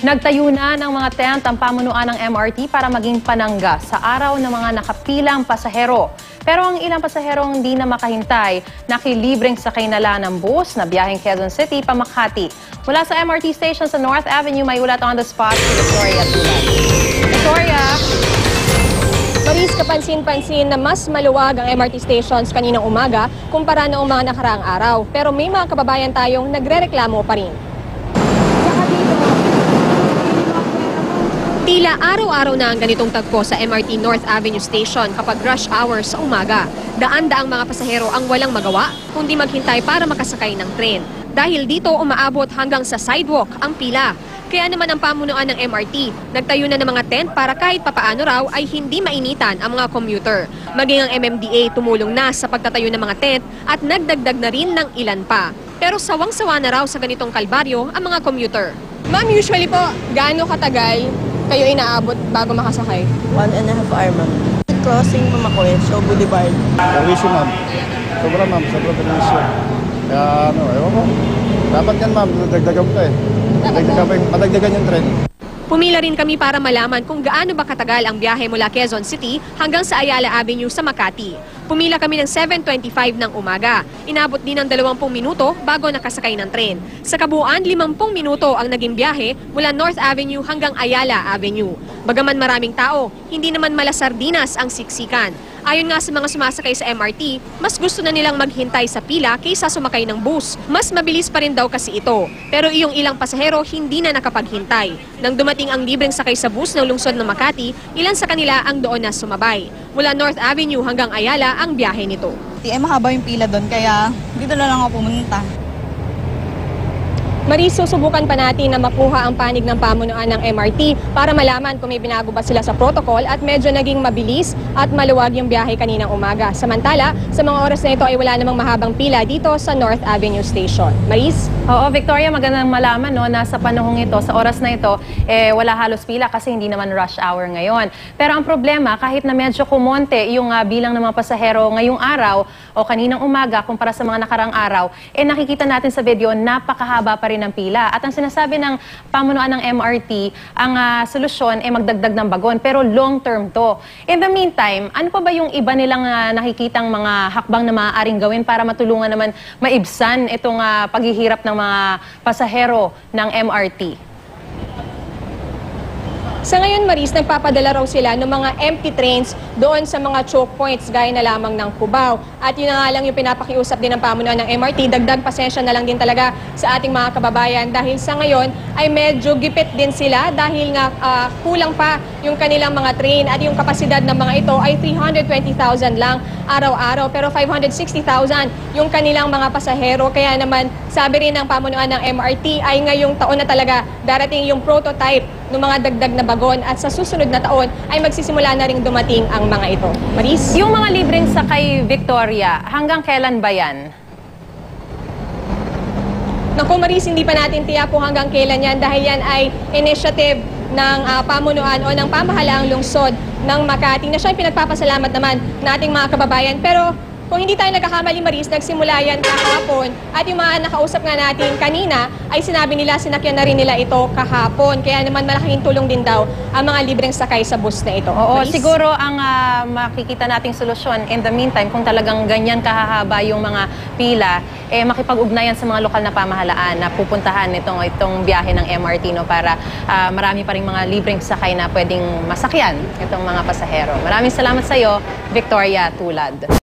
Nagtayo na ng mga tent ang pamunuan ng MRT para maging panangga sa araw ng mga nakapilang pasahero. Pero ang ilang pasaherong hindi na makahintay, nakilibreng sakay na lang ng bus na biyaheng Quezon City pa Makati. Mula sa MRT station sa North Avenue, may ulat on the spot si Victoria Tulad. Victoria! Maris, kapansin-pansin na mas maluwag ang MRT stations kaninang umaga kumpara noong mga nakaraang araw. Pero may mga kababayan tayong nagrereklamo pa rin. Tila araw-araw na ang ganitong tagpo sa MRT North Avenue Station kapag rush hour sa umaga. Daan-daang mga pasahero ang walang magawa kundi maghintay para makasakay ng tren. Dahil dito umaabot hanggang sa sidewalk ang pila. Kaya naman ang pamunuan ng MRT, nagtayo na ng mga tent para kahit papaano raw ay hindi mainitan ang mga commuter. Maging ang MMDA tumulong na sa pagtatayo ng mga tent at nagdagdag na rin ng ilan pa. Pero sawang-sawa na raw sa ganitong kalbaryo ang mga commuter. Ma'am, usually po, gaano katagal kayo inaabot bago makasakay? 1.5 hour, ma'am. Crossing Mamacoy, Show Boulevard. Perwisyo, ma'am. Sobra, ma'am. Sobra perwisyo. Kaya, ewan ko. Dapat yan, ma'am. Nadagdagan ko eh. Madagdagan yung tren. Pumila rin kami para malaman kung gaano ba katagal ang biyahe mula Quezon City hanggang sa Ayala Avenue sa Makati. Pumila kami ng 7:25 ng umaga. Inabot din ng 20 minuto bago nakasakay ng tren. Sa kabuuan, 50 minuto ang naging biyahe mula North Avenue hanggang Ayala Avenue. Bagaman maraming tao, hindi naman malasardinas ang siksikan. Ayon nga sa mga sumasakay sa MRT, mas gusto na nilang maghintay sa pila kaysa sumakay ng bus. Mas mabilis pa rin daw kasi ito. Pero iyong ilang pasahero hindi na nakapaghintay. Nang dumating ang libreng sakay sa bus ng lungsod ng Makati, ilan sa kanila ang doon na sumabay. Mula North Avenue hanggang Ayala ang biyahe nito. Mahaba yung pila doon, kaya dito na lang ako pumunta. Maris, susubukan pa natin na makuha ang panig ng pamunuan ng MRT para malaman kung may binago ba sila sa protocol at medyo naging mabilis at maluwag yung biyahe kaninang umaga. Samantala, sa mga oras na ito ay wala namang mahabang pila dito sa North Avenue Station. Maris? Oo, Victoria, magandang malaman na sa panahong ito, sa oras na ito, wala halos pila kasi hindi naman rush hour ngayon. Pero ang problema, kahit na medyo kumonte yung bilang ng mga pasahero ngayong araw o kaninang umaga kumpara sa mga nakarang araw, nakikita natin sa video, napakahaba pa rin ng pila. At ang sinasabi ng pamunuan ng MRT, ang solusyon ay magdagdag ng bagon, pero long term to. In the meantime, ano pa ba yung iba nilang nakikitang mga hakbang na maaaring gawin para matulungan naman maibsan itong paghihirap ng mga pasahero ng MRT? Sa ngayon, Maris, nagpapadala raw sila ng mga empty trains doon sa mga choke points gaya na lamang ng Cubao. At yun na nga lang yung pinapakiusap din ng pamunuan ng MRT. Dagdag pasensya na lang din talaga sa ating mga kababayan dahil sa ngayon ay medyo gipit din sila dahil nga kulang pa yung kanilang mga train at yung kapasidad ng mga ito ay 320,000 lang araw-araw. Pero 560,000 yung kanilang mga pasahero. Kaya naman sabi rin ng pamunuan ng MRT ay ngayong taon na talaga darating yung prototype ng mga dagdag na bagon at sa susunod na taon ay magsisimula na ring dumating ang mga ito. Maris? Yung mga libreng sakay, Victoria, hanggang kailan ba yan? Naku, Maris, hindi pa natin tiyak kung hanggang kailan yan dahil yan ay initiative ng pamunuan o ng pamahalaang lungsod ng Makati na siya ay pinagpapasalamat naman nating mga kababayan. Pero kung hindi tayo nagkakamali, Maris, nagsimula yan kahapon at yung mga nakausap nga natin kanina ay sinabi nila, sinakyan na rin nila ito kahapon. Kaya naman malaking tulong din daw ang mga libreng sakay sa bus na ito. Oo, Maris? siguro ang makikita nating solusyon in the meantime, kung talagang ganyan kahahaba yung mga pila, makipag-ugnayan sa mga lokal na pamahalaan na pupuntahan itong biyahe ng MRT para marami pa rin mga libreng sakay na pwedeng masakyan itong mga pasahero. Maraming salamat sa iyo, Victoria Tulad.